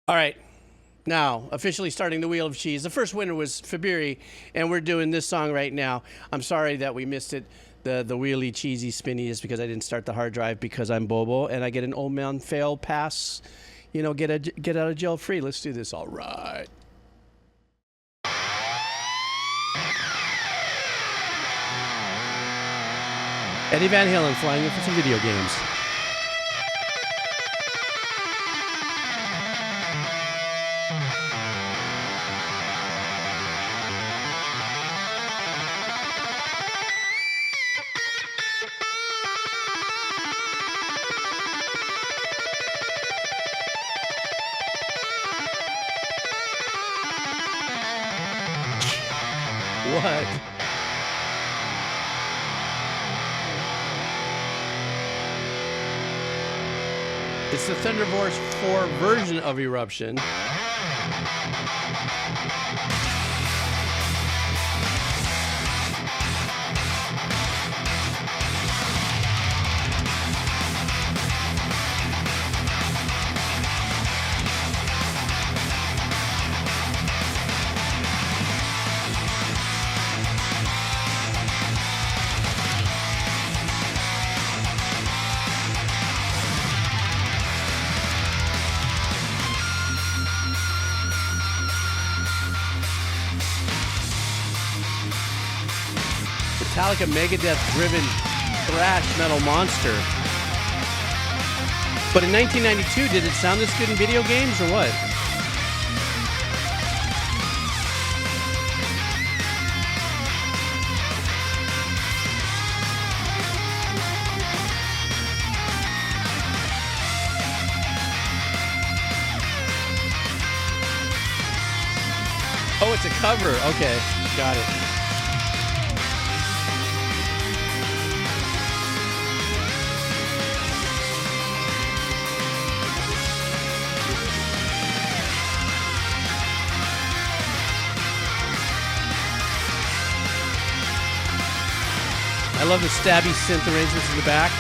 All right. Now, officially starting the Wheel of Cheese. The first winner was Fabiri, and we're doing this song right now. I'm sorry that we missed it. The wheelie, cheesy, spinny is because I didn't start the hard drive because I'm Bobo, and I get an old man fail pass. You know, get out of jail free. Let's do this. All right. Eddie Van Halen flying in for some video games. What? It's the Thunderforce 4 version of Eruption. Metallica Megadeth-driven thrash metal monster. But in 1992, did it sound this good in video games or what? Oh, it's a cover. Okay, got it. I love the stabby synth arrangements in the back.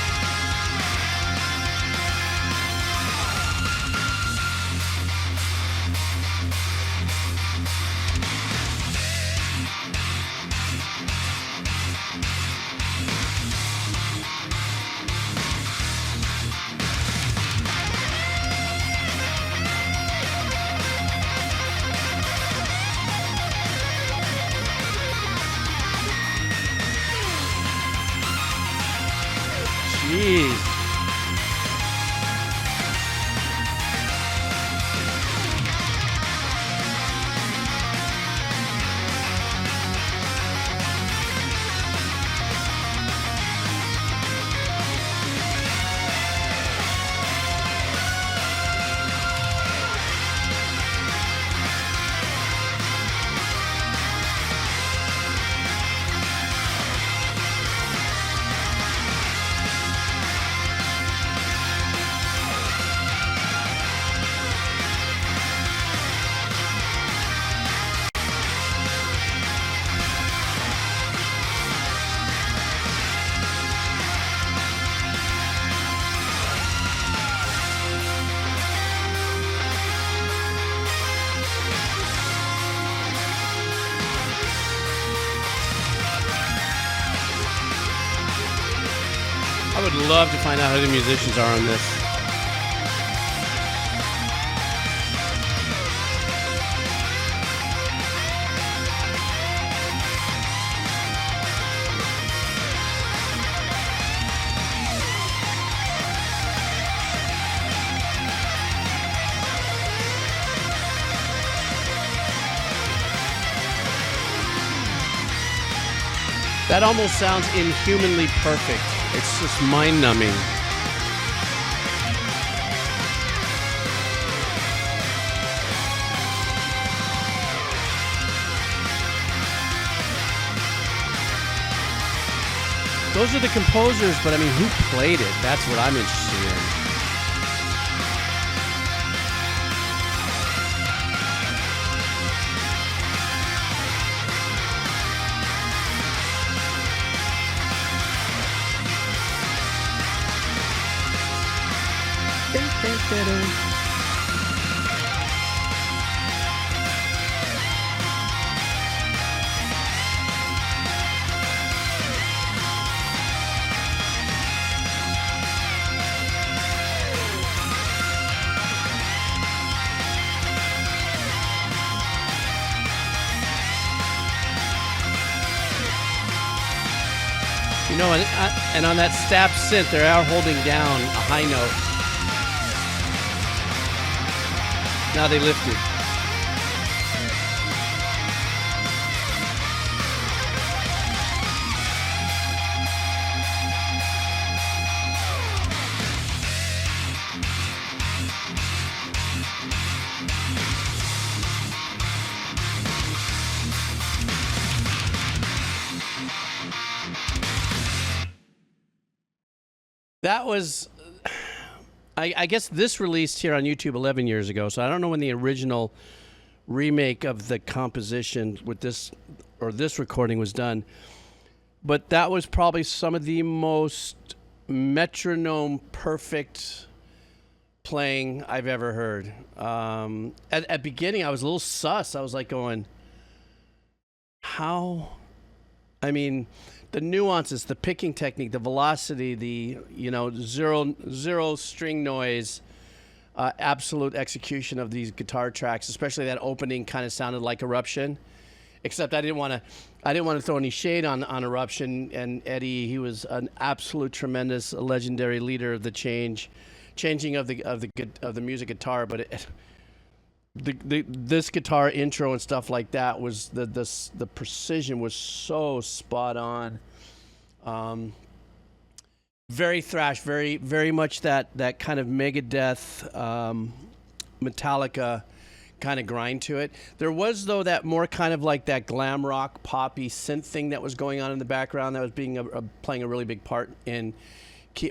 Jeez. I would love to find out who the musicians are on this. That almost sounds inhumanly perfect. It's just mind-numbing. Those are the composers, but I mean, who played it? That's what I'm interested in. You know, and on that staff synth, they are holding down a high note. Now they lifted. That was, I guess this released here on YouTube 11 years ago, so I don't know when the original remake of the composition with this, or this recording was done, but that was probably some of the most metronome perfect playing I've ever heard. At beginning, I was a little sus. I was like going, how? I mean, the nuances, the picking technique, the velocity, the, you know, zero string noise, absolute execution of these guitar tracks, especially that opening kind of sounded like Eruption, except I didn't want to throw any shade on Eruption and Eddie. He was an absolute tremendous, legendary leader of the changing of the music guitar, but this guitar intro and stuff like that was the precision was so spot on. Very thrash, very much that kind of Megadeth, Metallica kind of grind to it. There was, though, that more kind of like that glam rock poppy synth thing that was going on in the background that was playing a really big part in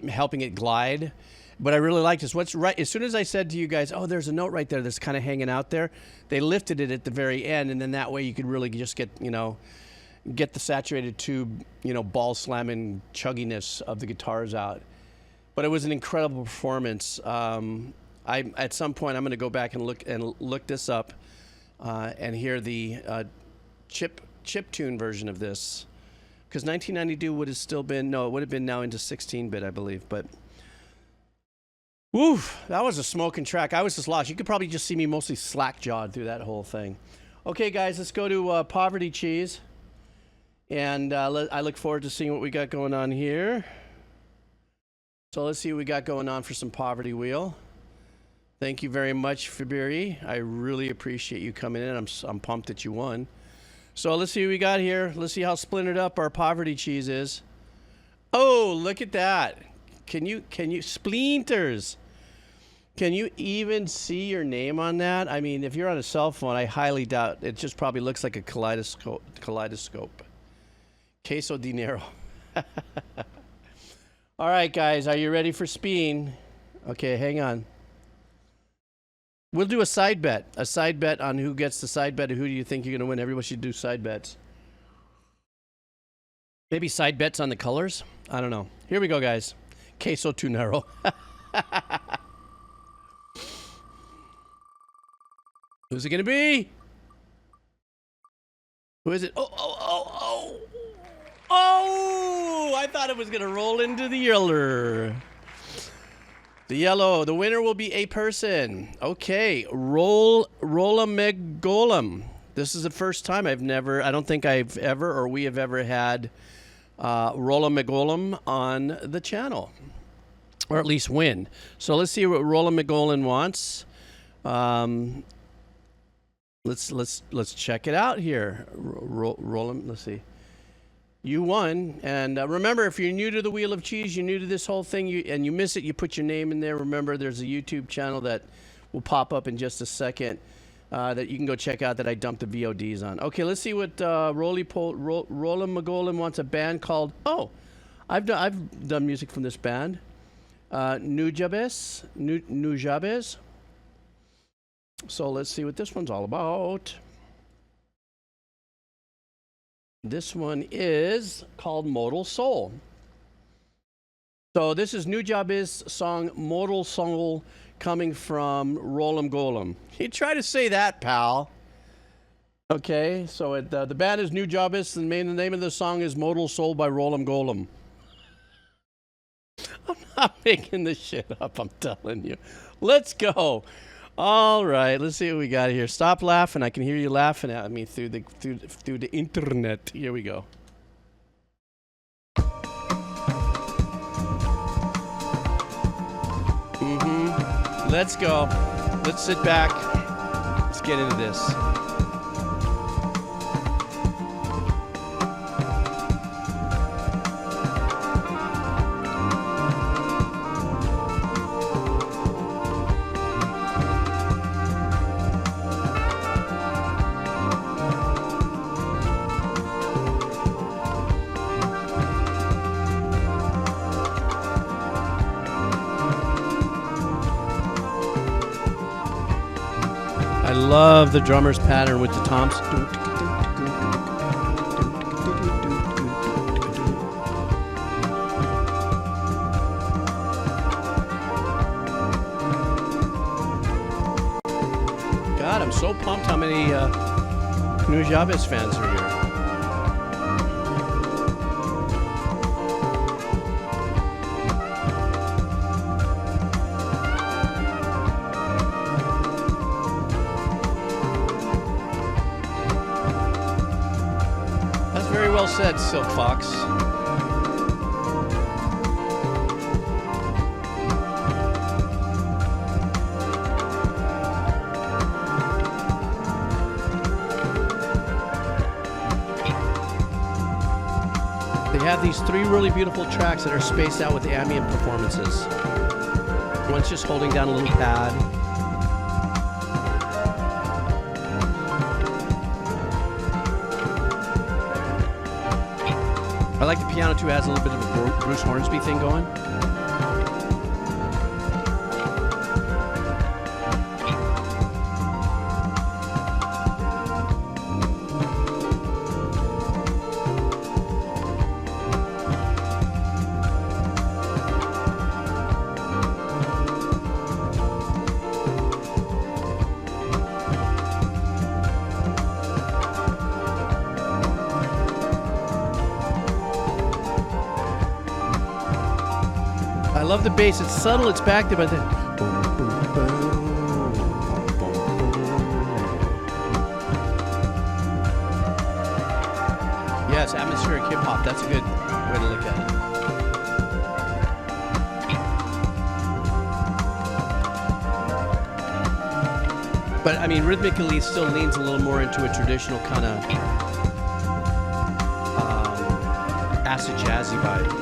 helping it glide. But I really liked this. What's right, as soon as I said to you guys, oh, there's a note right there that's kind of hanging out there, they lifted it at the very end, and then that way you could really just get, you know, get the saturated tube, you know, ball slamming chugginess of the guitars out. But it was an incredible performance. At some point I'm going to go back and look this up and hear the chip tune version of this, because 1992 would have still been, no, it would have been now into 16-bit, I believe, but. Woo, that was a smoking track. I was just lost. You could probably just see me mostly slack-jawed through that whole thing. Okay, guys, let's go to Poverty Cheese. And I look forward to seeing what we got going on here. So let's see what we got going on for some Poverty Wheel. Thank you very much, Fabiri. I really appreciate you coming in. I'm pumped that you won. So let's see what we got here. Let's see how splintered up our Poverty Cheese is. Oh, look at that. Can you splinters? Can you even see your name on that? I mean, if you're on a cell phone, I highly doubt. It just probably looks like a kaleidoscope. Queso dinero. All right, guys, are you ready for Speen? Okay, hang on. We'll do a side bet on who gets the side bet. Who do you think you're going to win? Everybody should do side bets. Maybe side bets on the colors? I don't know. Here we go, guys. Queso tunero. Who's it gonna be? Who is it? Oh! I thought it was gonna roll into the yellow. The yellow. The winner will be a person. Okay, Rollamegolem. This is the first time I don't think I've ever, or we have ever had Rollamegolem on the channel, or at least win. So let's see what Rollamegolem wants. Let's check it out here. Roll. Let's see. You won, and remember, if you're new to the Wheel of Cheese, you're new to this whole thing, and you miss it, you put your name in there. Remember, there's a YouTube channel that will pop up in just a second that you can go check out that I dumped the VODs on. Okay, let's see what Rollamegolem wants. A band called. Oh, I've done music from this band. Nujabes. Nujabes. So let's see what this one's all about. This one is called Modal Soul. So this is Nujabes' song Modal Soul, coming from Rollamegolem. You try to say that, pal. Okay, so the band is Nujabes, and the name of the song is Modal Soul by Rollamegolem. I'm not making this shit up, I'm telling you. Let's go. All right, let's see what we got here. Stop laughing. I can hear you laughing at me through the internet. Here we go. Let's go. Let's sit back. Let's get into this. I love the drummer's pattern with the toms. God, I'm so pumped how many Nujabes fans are here. Well said, Silk Fox. They have these 3 really beautiful tracks that are spaced out with ambient performances. One's just holding down a little pad. I like the piano too, has a little bit of a Bruce Hornsby thing going. I love the bass. It's subtle, it's back there, but then boom, boom, boom, boom, boom. Yes, atmospheric hip hop. That's a good way to look at it. But I mean, rhythmically, it still leans a little more into a traditional kind of acid jazzy vibe.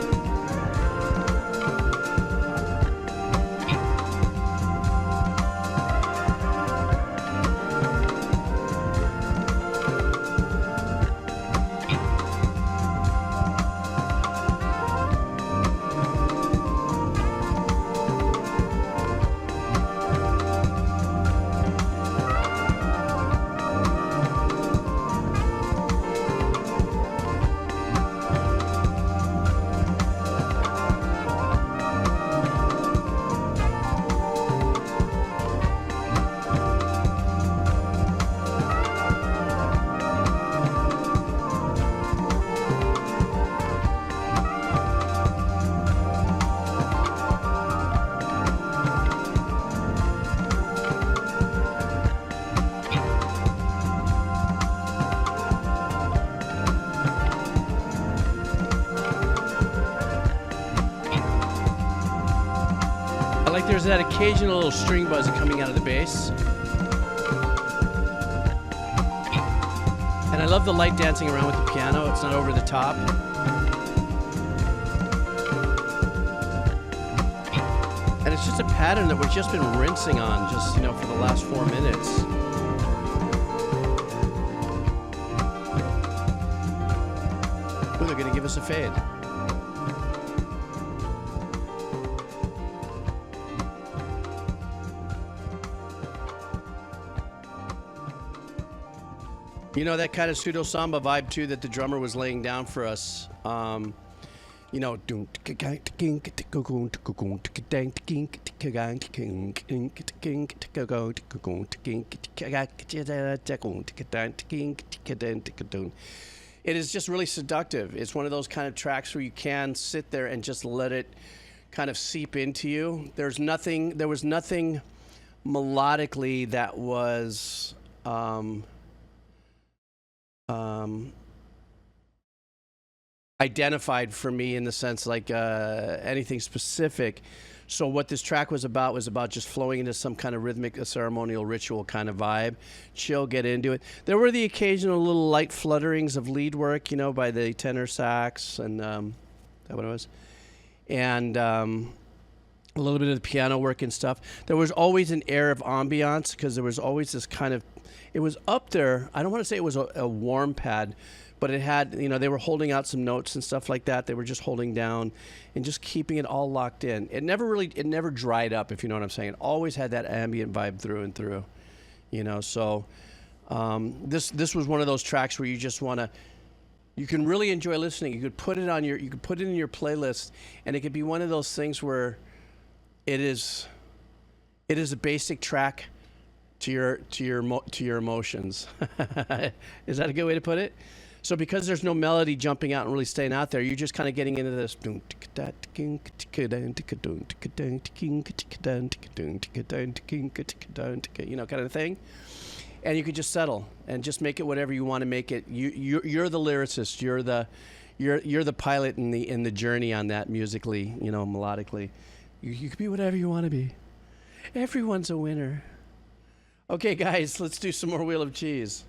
There's that occasional little string buzz coming out of the bass. And I love the light dancing around with the piano. It's not over the top. And it's just a pattern that we've just been rinsing on just, you know, for the last 4 minutes. Ooh, they're gonna give us a fade. You know, that kind of pseudo samba vibe too that the drummer was laying down for us. You know, it is just really seductive. It's one of those kind of tracks where you can sit there and just let it kind of seep into you. There was nothing melodically that was identified for me in the sense like anything specific. So what this track was about just flowing into some kind of rhythmic, a ceremonial ritual kind of vibe. Chill, get into it. There were the occasional little light flutterings of lead work, you know, by the tenor sax and that what it was, and a little bit of the piano work and stuff. There was always an air of ambiance because there was always this kind of, it was up there. I don't want to say it was a warm pad, but it had, you know, they were holding out some notes and stuff like that. They were just holding down and just keeping it all locked in. It never dried up, if you know what I'm saying. It always had that ambient vibe through and through, you know. So this was one of those tracks where you just want to, you can really enjoy listening. You could put it on you could put it in your playlist, and it could be one of those things where it is a basic track to your emotions. Is that a good way to put it? So because there's no melody jumping out and really staying out there, you're just kind of getting into this, you know, kind of thing. And you could just settle and just make it whatever you want to make it. You're the lyricist. You're the pilot in the journey on that musically, you know, melodically. You could be whatever you want to be. Everyone's a winner. Okay, guys, let's do some more Wheel of Cheese.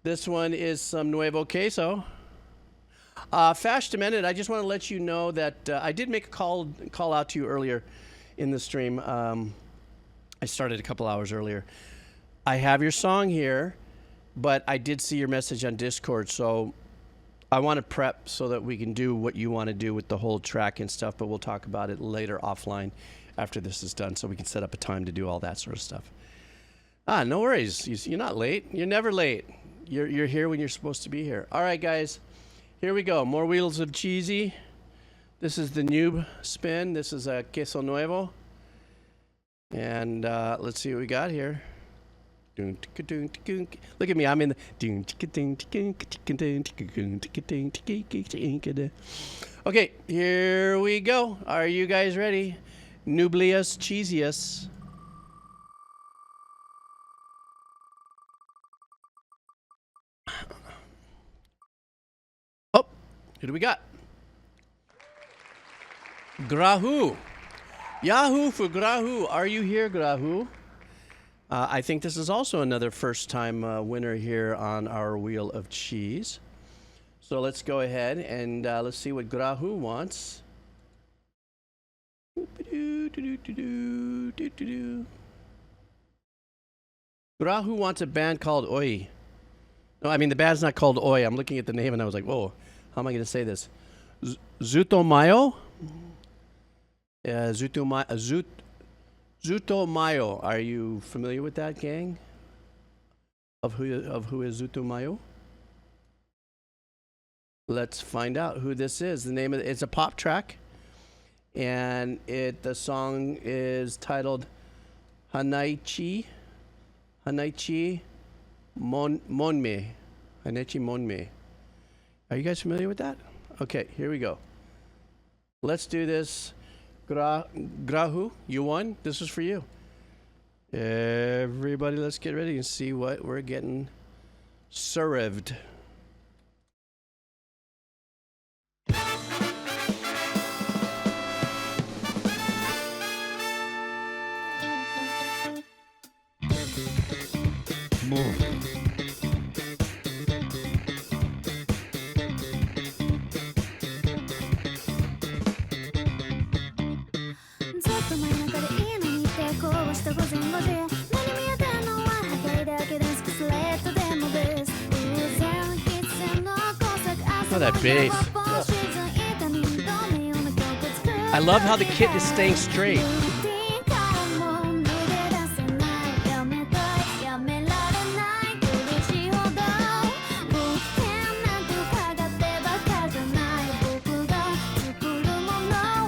This one is some Nuevo Queso. Fash Demented, I just want to let you know that I did make a call out to you earlier in the stream. I started a couple hours earlier. I have your song here, but I did see your message on Discord, so I want to prep so that we can do what you want to do with the whole track and stuff, but we'll talk about it later offline after this is done, so we can set up a time to do all that sort of stuff. No worries. You're not late. You're never late. You're here when you're supposed to be here. All right, guys. Here we go. More Wheels of Cheesy. This is the Nube spin. This is a Queso Nuevo. And let's see what we got here. Look at me. I'm in the... Okay, here we go. Are you guys ready? Nublius Cheesius. Oh, who do we got? Grahu. Yahoo for Grahu. Are you here, Grahu? I think this is also another first-time winner here on our Wheel of Cheese. So let's go ahead and let's see what Grahu wants. Grahu wants a band called Oi. No, I mean, the band's not called Oi. I'm looking at the name and I was like, whoa, how am I going to say this? Zutomayo? Zutomayo. Are you familiar with that, gang? Of who is Zutomayo? Let's find out who this is. The name of it's a pop track, and the song is titled Hanaichi. Hanaichi Monnme. Hanaichi Monnme. Are you guys familiar with that? Okay, here we go. Let's do this. Grahu, you won. This is for you. Everybody, let's get ready and see what we're getting served. More. Oh, that bass. I love how the kit is staying straight.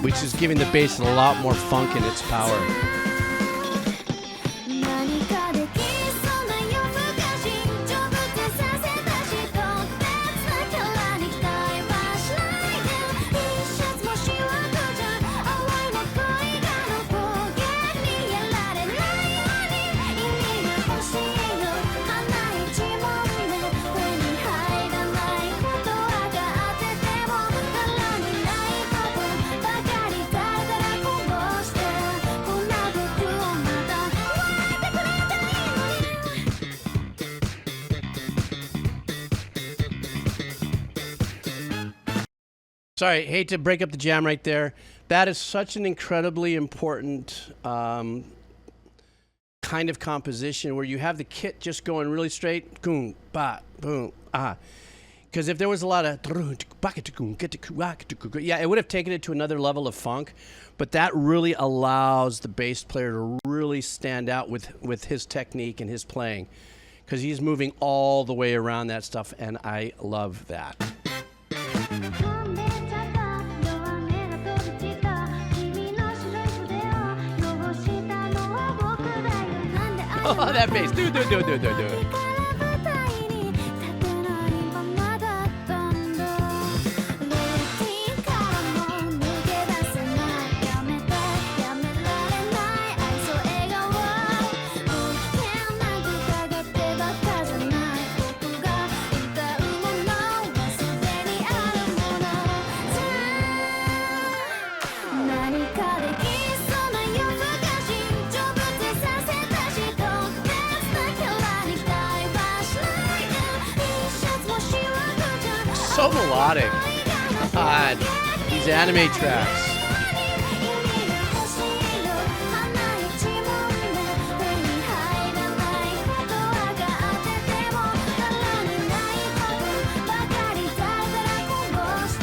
Which is giving the bass a lot more funk in its power. Sorry, hate to break up the jam right there. That is such an incredibly important kind of composition where you have the kit just going really straight, boom, ba, boom, ah. Because if there was a lot of, yeah, it would have taken it to another level of funk. But that really allows the bass player to really stand out with his technique and his playing. Because he's moving all the way around that stuff, and I love that. Oh, that bass. Do. So melodic. God, these anime tracks.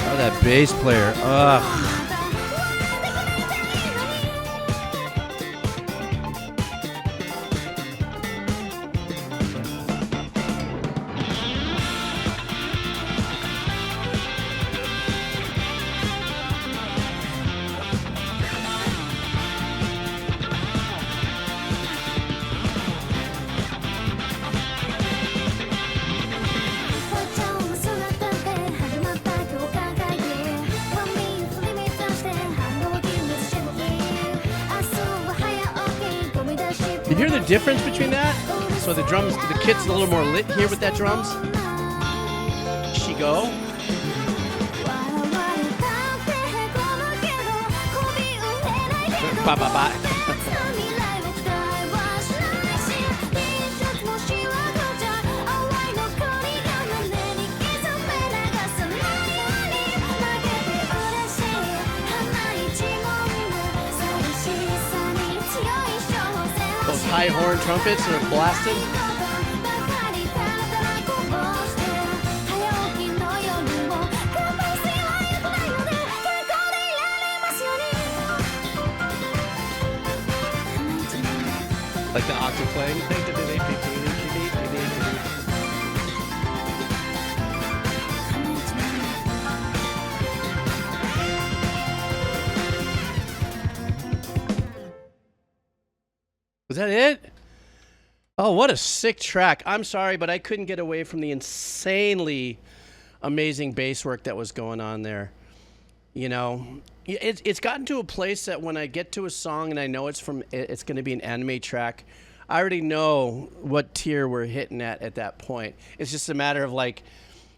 Oh, that bass player. Ugh. You hear the difference between that? So the drums, the kit's a little more lit here with that drums. She go. Ba, ba, ba. High horn trumpets are blasting. Like the octave playing. Was that it? Oh, what a sick track. I'm sorry, but I couldn't get away from the insanely amazing bass work that was going on there. You know, it's gotten to a place that when I get to a song and I know it's going to be an anime track, I already know what tier we're hitting at that point. It's just a matter of like,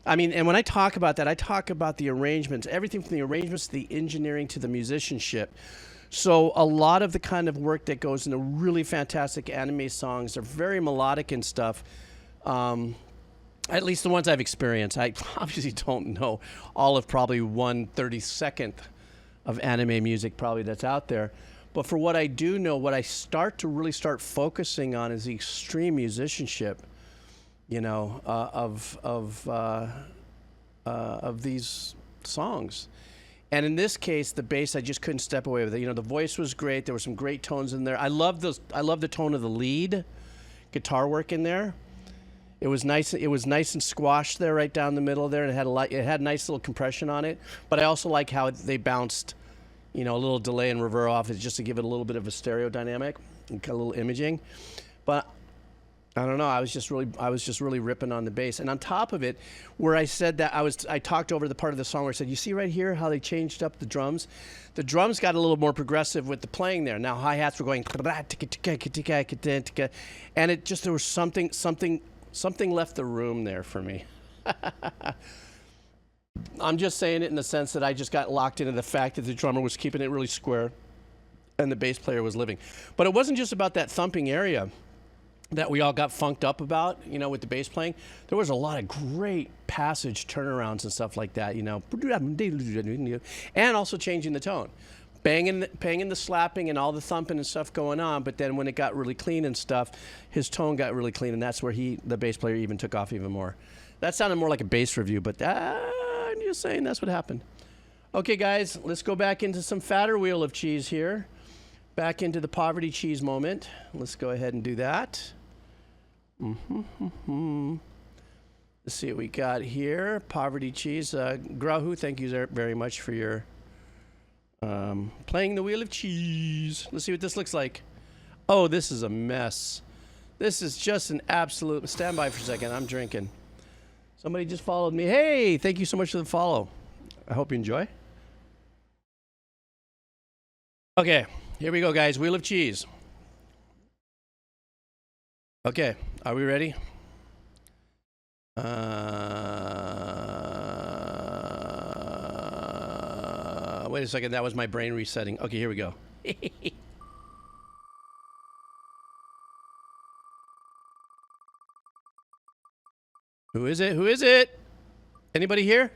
I mean, and when I talk about that, I talk about the arrangements, everything from the arrangements to the engineering to the musicianship. So a lot of the kind of work that goes into really fantastic anime songs are very melodic and stuff. At least the ones I've experienced. I obviously don't know all of probably 1/32 of anime music probably that's out there. But for what I do know, what I start focusing on is the extreme musicianship, you know, of these songs. And in this case, the bass, I just couldn't step away with it. You know, the voice was great. There were some great tones in there. I love the tone of the lead guitar work in there. It was nice. It was nice and squashed there, right down the middle there, and it had nice little compression on it. But I also like how they bounced, you know, a little delay and reverb off, is just to give it a little bit of a stereo dynamic and a little imaging. But I don't know. I was just really ripping on the bass, and on top of it, where I said that I talked over the part of the song where I said, you see right here how they changed up the drums. The drums got a little more progressive with the playing there. Now hi-hats were going, and it just, there was something left the room there for me. I'm just saying it in the sense that I just got locked into the fact that the drummer was keeping it really square, and the bass player was living. But it wasn't just about that thumping area. that we all got funked up about, you know, with the bass playing. There was a lot of great passage turnarounds and stuff like that, you know, and also changing the tone. Banging the slapping and all the thumping and stuff going on, but then when it got really clean and stuff, his tone got really clean, and that's where the bass player even took off even more. That sounded more like a bass review, but I'm just saying that's what happened. Okay, guys, let's go back into some fatter wheel of cheese here. Back into the poverty cheese moment. Let's go ahead and do that. Let's see what we got here. Poverty cheese. Grahu, thank you very much for your playing the wheel of cheese. Let's see what this looks like. Oh, this is a mess. This is just an absolute... Stand by for a second. I'm drinking. Somebody just followed me. Hey, thank you so much for the follow. I hope you enjoy. Okay, here we go, guys. Wheel of cheese. Okay, are we ready? Wait a second, that was my brain resetting. Okay, here we go. Who is it? Who is it? Anybody here?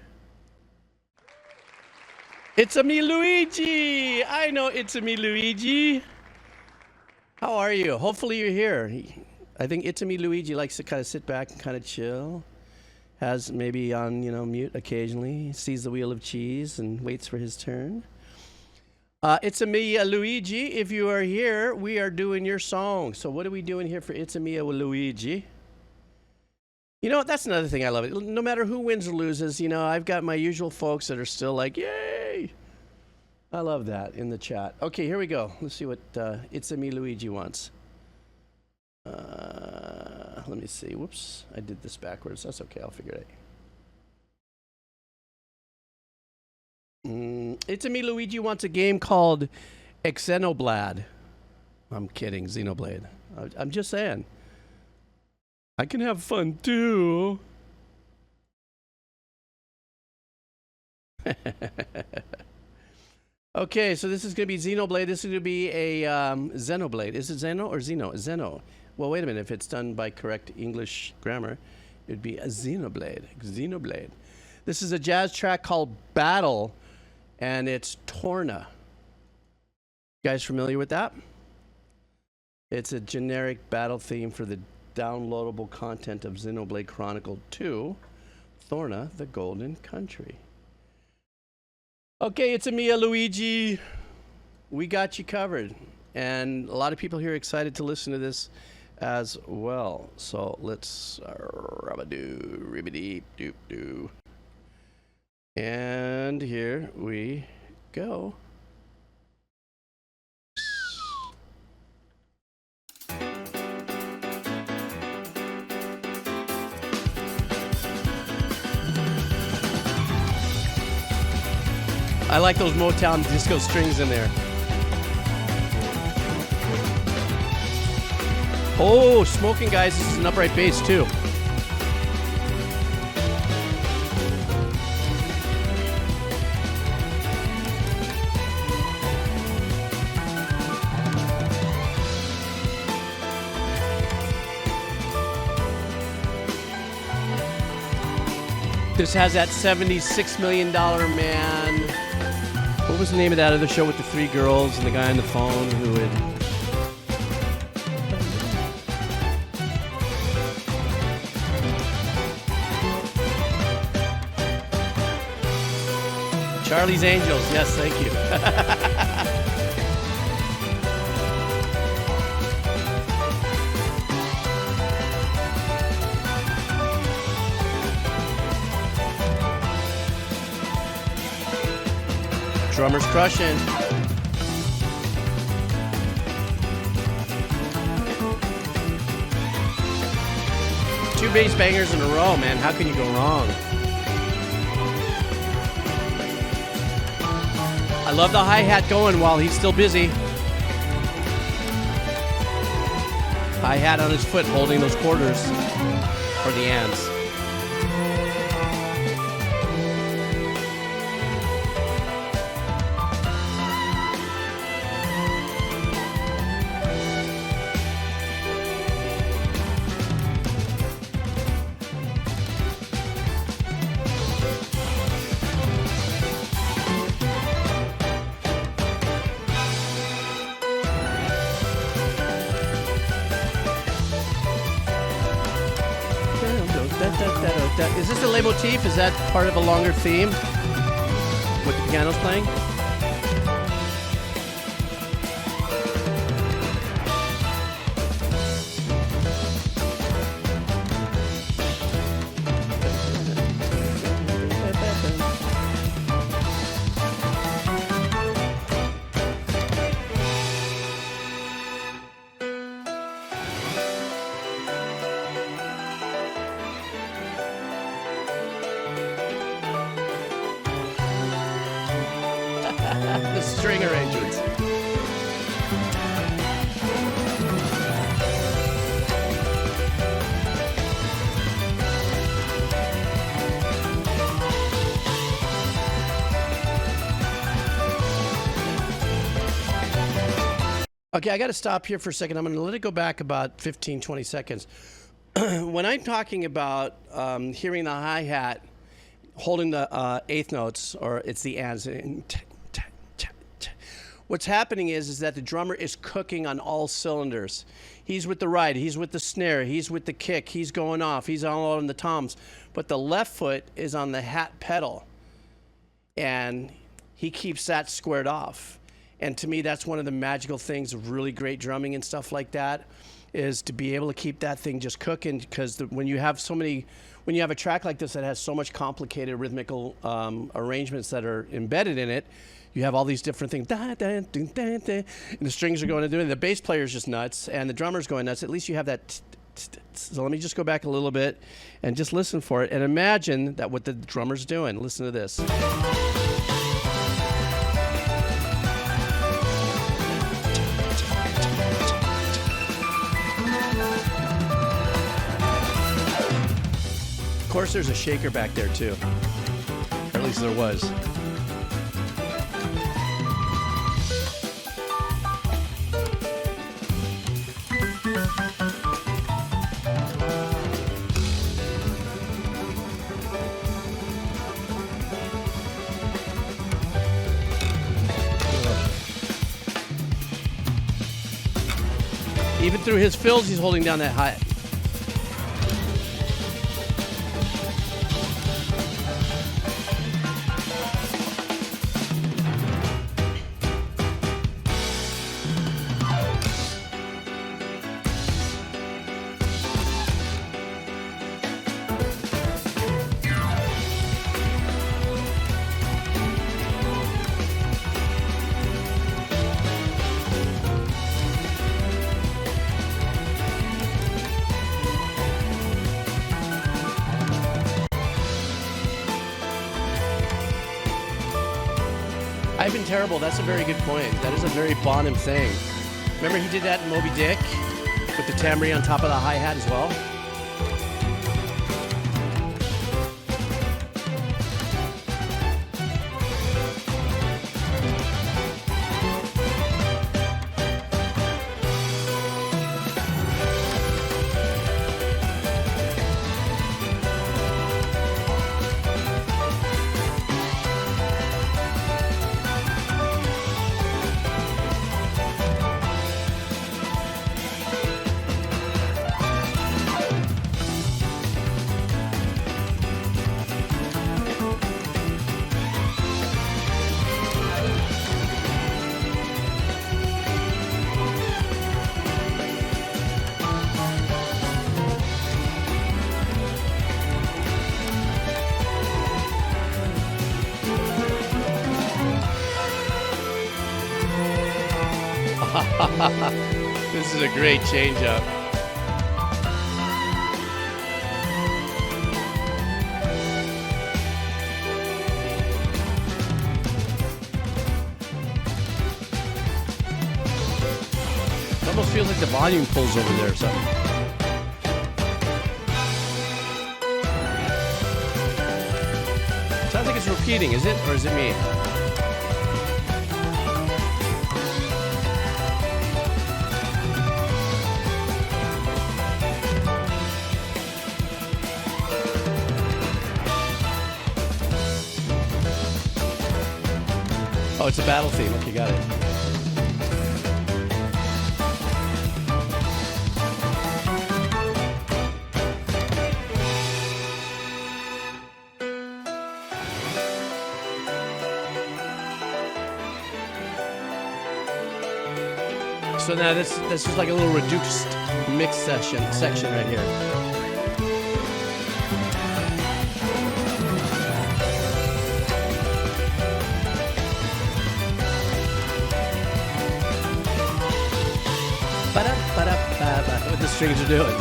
It's a me, Luigi. I know it's a me, Luigi. How are you? Hopefully you're here. I think it's a me, Luigi likes to kind of sit back and kind of chill. Has maybe on, you know, mute occasionally. Sees the wheel of cheese and waits for his turn. It's a me, Luigi. If you are here, we are doing your song. So what are we doing here for It's a me, Luigi? You know, that's another thing I love. No matter who wins or loses, you know, I've got my usual folks that are still like, yay! I love that in the chat. Okay, here we go. Let's see what It's a me, Luigi wants. Let me see. Whoops, I did this backwards. That's okay. I'll figure it out. It's a me, Luigi wants a game called Xenoblade. I'm kidding, Xenoblade. I'm just saying. I can have fun too. Okay, so this is going to be Xenoblade. This is going to be a Xenoblade. Is it Xeno or Xeno? Xeno. Well, wait a minute. If it's done by correct English grammar, it would be a Xenoblade. Xenoblade. This is a jazz track called Battle, and it's Torna. You guys familiar with that? It's a generic battle theme for the downloadable content of Xenoblade Chronicle 2, Torna, the Golden Country. Okay, it's a me, Luigi. We got you covered. And a lot of people here are excited to listen to this as well. So let's rub-a-doo, ribbity-doop-doo. And here we go. I like those Motown disco strings in there. Oh, smoking, guys. This is an upright bass, too. This has that $76 million man. What was the name of that other show with the three girls and the guy on the phone who would... Charlie's Angels. Yes, thank you. Drummer's crushing. Two bass bangers in a row, man. How can you go wrong? I love the hi-hat going while he's still busy. Hi-hat on his foot holding those quarters for the ants. Is this a leitmotif? Is that part of a longer theme? What the piano's playing? The string arrangements. Okay, I got to stop here for a second. I'm going to let it go back about 15, 20 seconds. When I'm talking about hearing the hi-hat, holding the eighth notes, or it's the ands, what's happening is that the drummer is cooking on all cylinders. He's with the right, he's with the snare, he's with the kick, he's going off, he's all on the toms. But the left foot is on the hat pedal, and he keeps that squared off. And to me, that's one of the magical things of really great drumming and stuff like that, is to be able to keep that thing just cooking, because when you have a track like this that has so much complicated rhythmical arrangements that are embedded in it, you have all these different things, and the strings are going to do it. The bass player is just nuts, and the drummer's going nuts. At least you have that. So let me just go back a little bit and just listen for it, and imagine that what the drummer's doing. Listen to this. Of course, there's a shaker back there too, or at least there was. Even through his fills, he's holding down that high. I've been terrible. That's a very good point. That is a very Bonham thing. Remember he did that in Moby Dick with the tambourine on top of the hi-hat as well? This is a great change-up. It almost feels like the volume pulls over there or something. Sounds like it's repeating, is it? Or is it me? Oh, it's a battle theme. Okay, got it. So now this is like a little reduced mix section right here. What the strings are doing.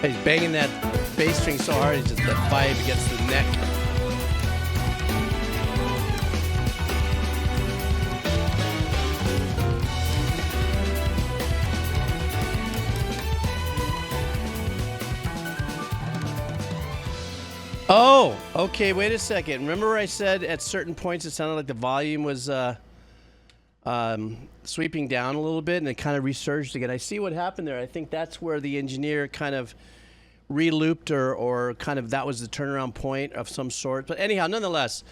He's banging that bass string so hard, it's just the vibe against the neck. Oh, okay, wait a second. Remember I said at certain points it sounded like the volume was sweeping down a little bit and it kind of resurged again. I see what happened there. I think that's where the engineer kind of re-looped or kind of that was the turnaround point of some sort. But anyhow, nonetheless,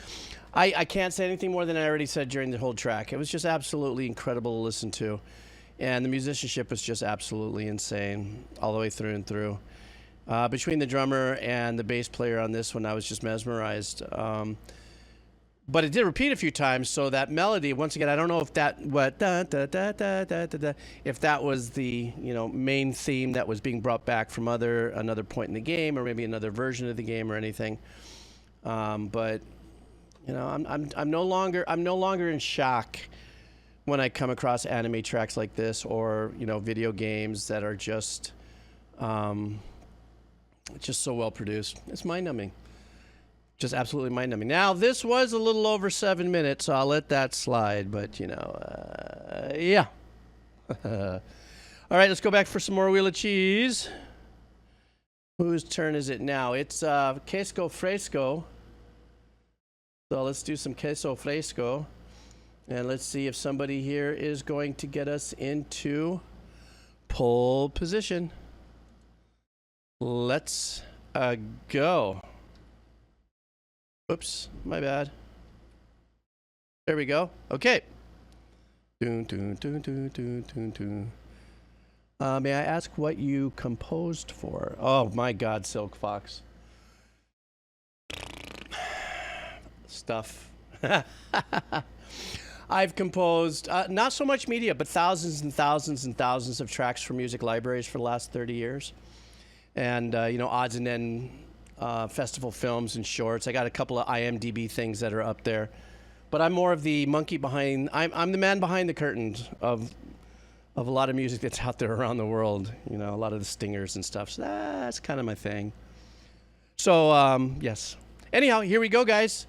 I can't say anything more than I already said during the whole track. It was just absolutely incredible to listen to. And the musicianship was just absolutely insane all the way through and through. Between the drummer and the bass player on this one, I was just mesmerized. But it did repeat a few times, so that melody, once again, I don't know if that if that was the main theme that was being brought back from another point in the game, or maybe another version of the game or anything. But I'm no longer in shock when I come across anime tracks like this, or video games that are just so well produced. It's mind-numbing. Just absolutely mind-numbing. Now, this was a little over 7 minutes, so I'll let that slide, but, yeah. All right, let's go back for some more Wheel of Cheese. Whose turn is it now? It's Queso Fresco. So let's do some Queso Fresco. And let's see if somebody here is going to get us into pole position. Let's go. Oops, my bad. There we go. Okay. May I ask what you composed for? Oh my God, Silk Fox. Stuff. I've composed not so much media, but thousands and thousands and thousands of tracks for music libraries for the last 30 years. And, odds and ends. Festival films and shorts. I got a couple of IMDb things that are up there, but I'm more of the monkey behind. I'm the man behind the curtains of a lot of music that's out there around the world. A lot of the stingers and stuff. So that's kind of my thing. So yes. Anyhow, here we go, guys.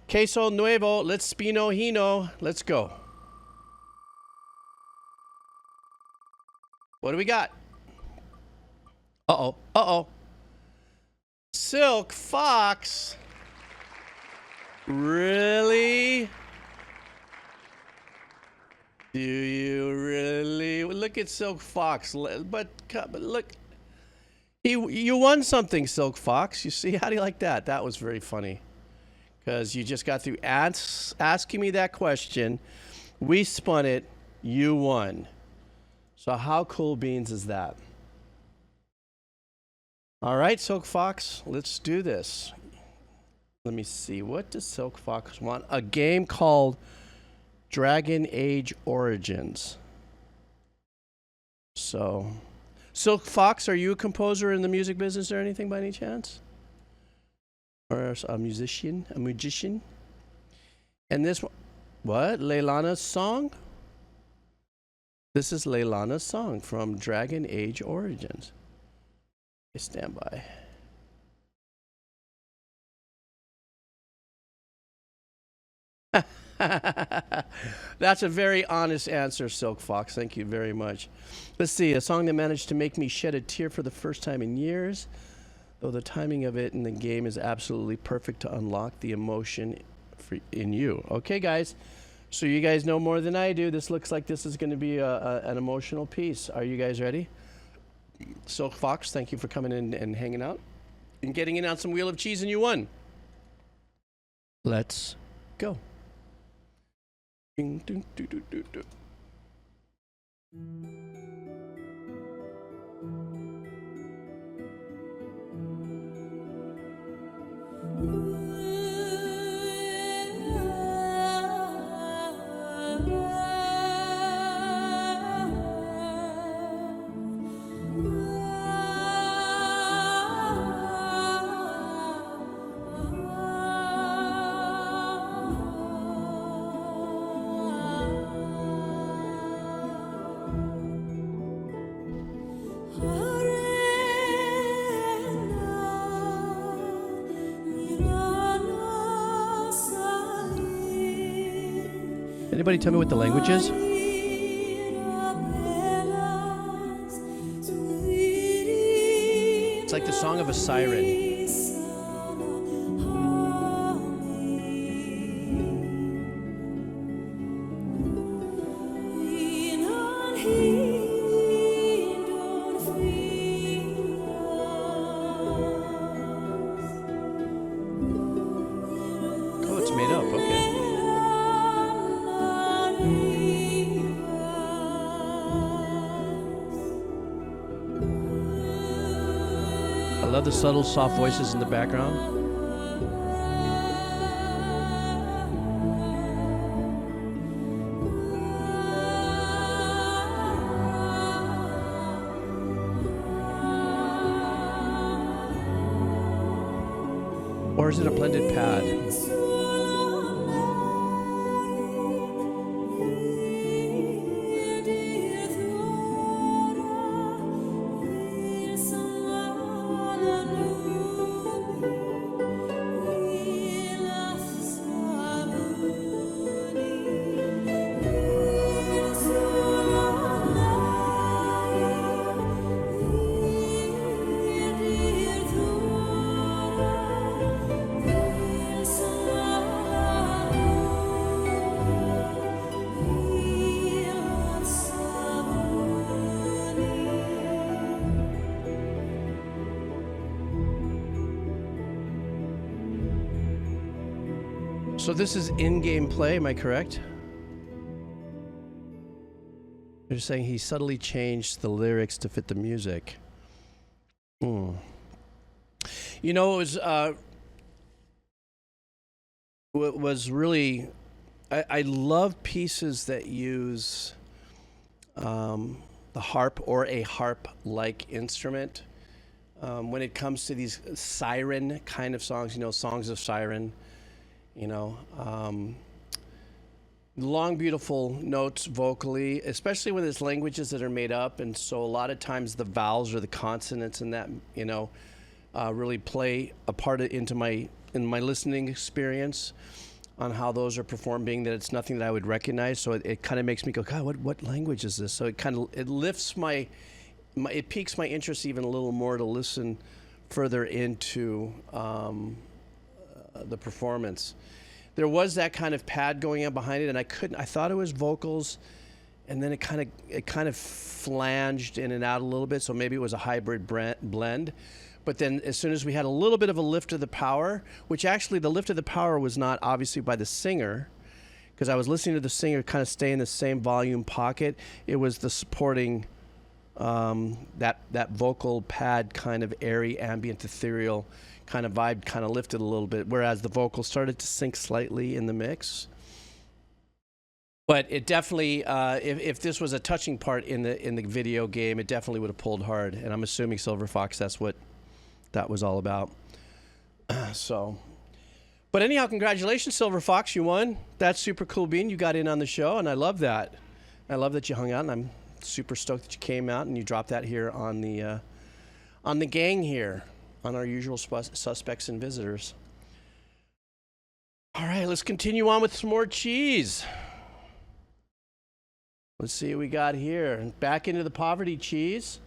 Queso Nuevo. Let's Spino Hino. Let's go. What do we got? Uh-oh. Uh-oh. Silk Fox? Really? Do you really? Look at Silk Fox. But look, you won something, Silk Fox. You see, how do you like that? That was very funny. Because you just got through asking me that question. We spun it. You won. So how cool beans is that? All right, Silk Fox, let's do this. Let me see. What does Silk Fox want? A game called Dragon Age Origins. So, Silk Fox, are you a composer in the music business or anything by any chance? Or a musician? A magician? And this one, what? Leliana's song? This is Leliana's song from Dragon Age Origins. Stand by. That's a very honest answer, Silk Fox. Thank you very much. Let's see, a song that managed to make me shed a tear for the first time in years, though the timing of it in the game is absolutely perfect to unlock the emotion in you. Okay, guys. So you guys know more than I do. This looks like this is going to be an emotional piece. Are you guys ready? Silk Fox, thank you for coming in and hanging out and getting in on some Wheel of Cheese, and you won. Let's go. Ding, ding, doo, doo, doo, doo. Anybody tell me what the language is? It's like the song of a siren. Oh, it's made up, okay. I love the subtle, soft voices in the background. Or is it a blended pad? So this is in-game play, am I correct? They're saying he subtly changed the lyrics to fit the music. You know, it was really... I love pieces that use the harp or a harp-like instrument. When it comes to these siren kind of songs, you know, songs of siren, you know, long, beautiful notes vocally, especially when there's languages that are made up. And so a lot of times the vowels or the consonants in that, you know, really play a part in my listening experience on how those are performed, being that it's nothing that I would recognize. So it kind of makes me go, God, what language is this? So it lifts it piques my interest even a little more to listen further into the performance. There was that kind of pad going on behind it, and I thought it was vocals, and then it kind of flanged in and out a little bit, so maybe it was a hybrid blend. But then as soon as we had a little bit of a lift of the power, which actually the lift of the power was not obviously by the singer, because I was listening to the singer kind of stay in the same volume pocket. It was the supporting that vocal pad kind of airy, ambient, ethereal kind of vibe kind of lifted a little bit, whereas the vocals started to sink slightly in the mix. But it definitely, if this was a touching part in the video game, it definitely would have pulled hard. And I'm assuming Silver Fox, that's what that was all about. So, but anyhow, congratulations, Silver Fox, you won. That's super cool, Bean. You got in on the show, and I love that. I love that you hung out, and I'm super stoked that you came out and you dropped that here on the gang here, on our usual suspects and visitors. All right, let's continue on with some more cheese. Let's see what we got here. Back into the poverty cheese.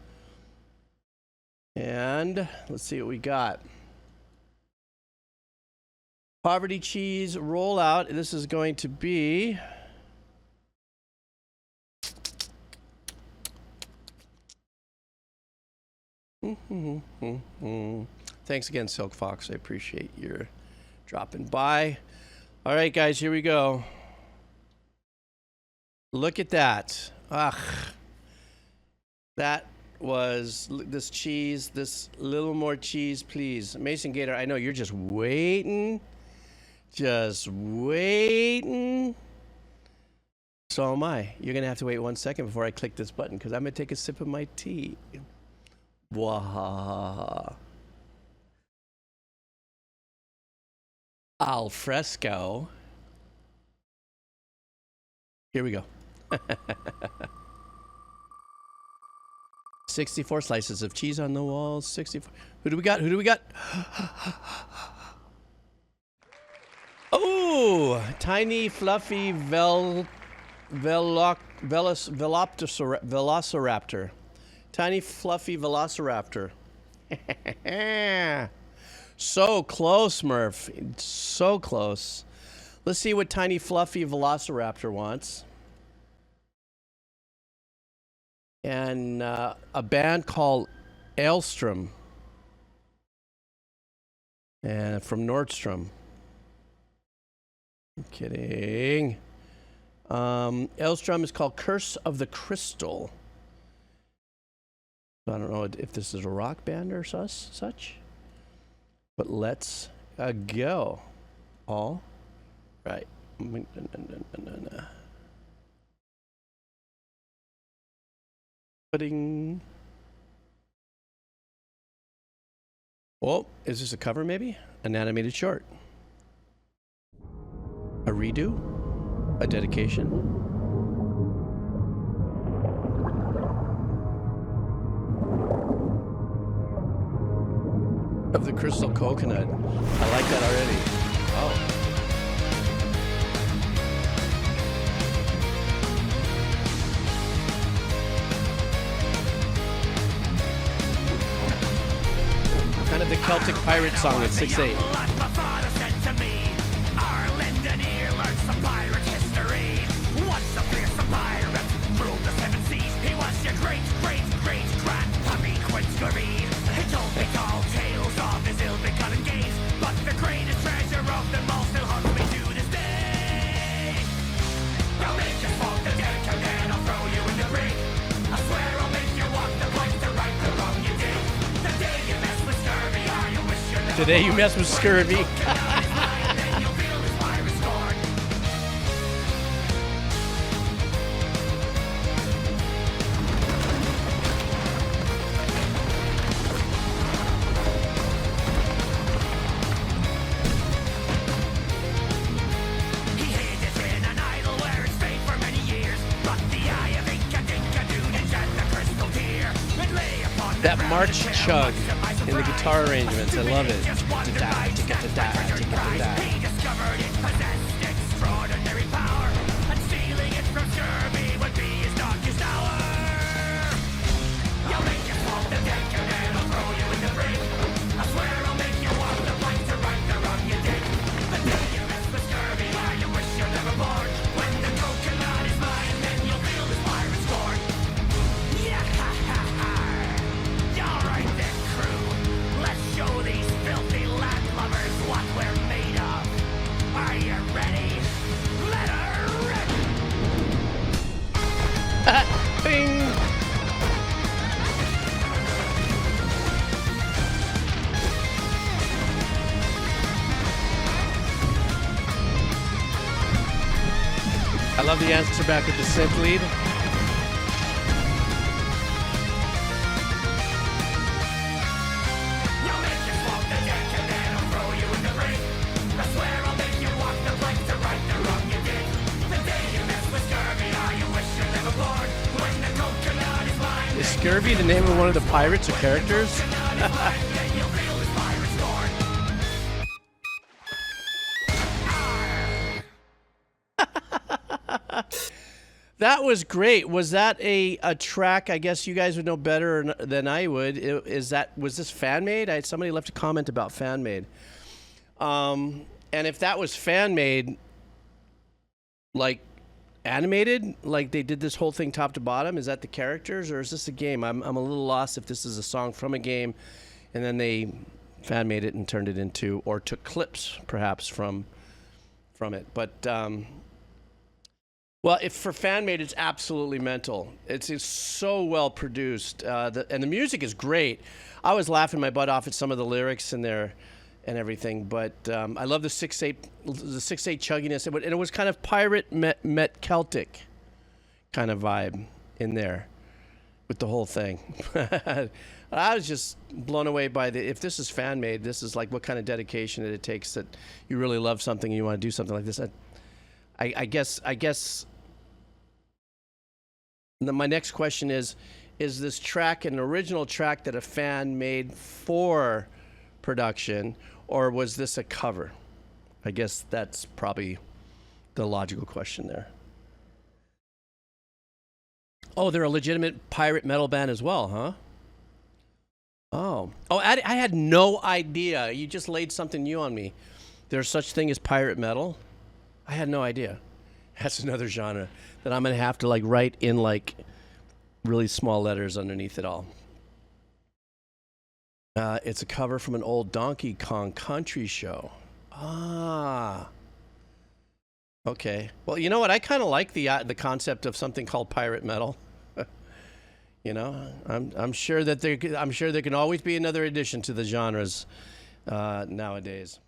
And let's see what we got. Poverty cheese rollout. This is going to be... Thanks again, Silk Fox. I appreciate your dropping by. All right, guys, here we go. Look at that. Ugh. That was this cheese, this little more cheese, please. Mason Gator, I know you're just waiting. Just waiting. So am I. You're going to have to wait 1 second before I click this button because I'm going to take a sip of my tea. Wahahaha. Al fresco. Here we go. 64 slices of cheese on the wall. 64. Who do we got? Who do we got? Oh, tiny, fluffy velociraptor. Tiny, fluffy velociraptor. So close, Murph. So close. Let's see what tiny, fluffy velociraptor wants. And a band called Alestorm. And from Nordstrom. I'm kidding. Alestorm is called Curse of the Crystal. I don't know if this is a rock band or such. But let's go. All right. Pudding. Oh, is this a cover maybe? An animated short. A redo? A dedication? Of the crystal coconut. I like that already. Oh. Kind of the Celtic pirate song at 6/8. Today you mess with scurvy. That march chug in the guitar arrangements, I love it. I love the answer back with the synth lead. Is Scurvy the name of one of the pirates or characters? That was great. Was that a track? I guess you guys would know better than I would. Was this fan made? Somebody left a comment about fan made. And if that was fan made, like animated, like they did this whole thing top to bottom, is that the characters or is this a game? I'm a little lost if this is a song from a game, and then they fan made it and turned it into, or took clips perhaps from it. But well, if for fan made, it's absolutely mental. It's so well produced, and the music is great. I was laughing my butt off at some of the lyrics in there and everything, but I love the 6/8 chugginess, and it was kind of pirate met Celtic kind of vibe in there with the whole thing. I was just blown away by if this is fan made, this is like what kind of dedication it takes, that you really love something and you want to do something like this. I guess my next question is this track an original track that a fan made for production, or was this a cover? I guess that's probably the logical question there. Oh, they're a legitimate pirate metal band as well, huh? Oh, I had no idea. You just laid something new on me. There's such thing as pirate metal? I had no idea. That's another genre that I'm going to have to like write in like really small letters underneath it all. It's a cover from an old Donkey Kong Country show. Ah. Okay. Well, you know what? I kind of like the concept of something called pirate metal. You know, I'm sure that there can always be another addition to the genres nowadays.